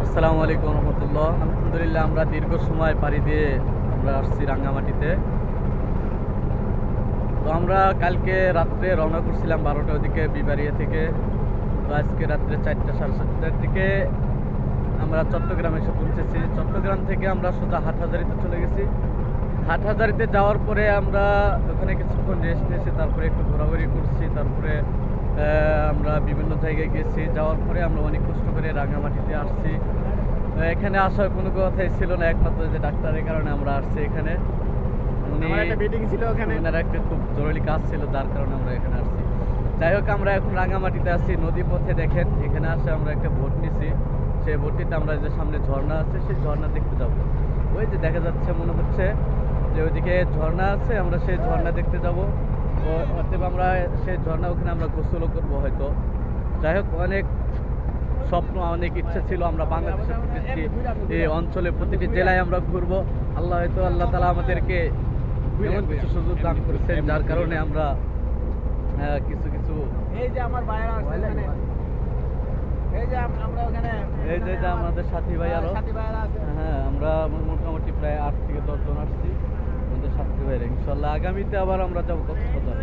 আসসালামু আলাইকুম রহমতুল্লাহ। আলহামদুলিল্লাহ, আমরা দীর্ঘ সময় পাড়ি দিয়ে আমরা আসছি রাঙ্গামাটিতে। তো আমরা কালকে রাত্রে রওনা করছিলাম 12টার ওদিকে বিবাড়িয়া থেকে। তো আজকে রাত্রে 4টা সাড়ে 4টার দিকে আমরা চট্টগ্রামে এসে পৌঁছেছি। চট্টগ্রাম থেকে আমরা সোজা হাটহাজারিতে চলে গেছি। হাটহাজারিতে যাওয়ার পরে আমরা ওখানে কিছুক্ষণ রেস্ট নিয়েছি, তারপরে একটু ঘোরাঘুরি করছি, তারপরে আমরা বিভিন্ন জায়গায় গেছি। যাওয়ার পরে আমরা অনেক কষ্ট করে রাঙ্গামাটিতে আসছি। এখানে আসার কোনো কথাই ছিল না, একমাত্র যে ডাক্তারের কারণে আমরা আসছি এখানে। একটা মিটিং ছিল ওখানে, ওনার একটা খুব জরুরি কাজ ছিল, যার কারণে আমরা এখানে আসছি। যাই হোক, আমরা এখন রাঙ্গামাটিতে আছি। নদী পথে দেখেন, এখানে আসে আমরা একটা ভোট নিছি। সেই ভোটটিতে আমরা যে সামনে ঝর্ণা আছে, সেই ঝর্ণা দেখতে যাব। ওই যে দেখা যাচ্ছে, মনে হচ্ছে যে ওইদিকে ঝর্ণা আছে, আমরা সেই ঝর্ণা দেখতে যাব। অতএব আমরা সেই ঝর্ণা, ওখানে আমরা গোসলও করবো হয়তো। যাই হোক, অনেক স্বপ্ন, অনেক ইচ্ছা ছিল আমরা বাংলাদেশের প্রতিটি এই অঞ্চলে, প্রতিটি জেলায় আমরা ঘুরবো। আল্লাহ তাআলা আমাদেরকে এমন কিছু সুযোগ দান করেছেন, যার কারণে আমরা কিছু এই যে আমার ভাইরা আছে ওখানে, এই যে আমরা ওখানে, এই যে আমাদের সাথী ভাই আরো, সাথী ভাইরা আছে। হ্যাঁ, আমরা মোটামুটি প্রায় 8 থেকে 10 জন আসছি আমাদের সাথী ভাইরা। ইনশাল্লাহ আগামীতে আবার আমরা যাবো কক্সবাজার।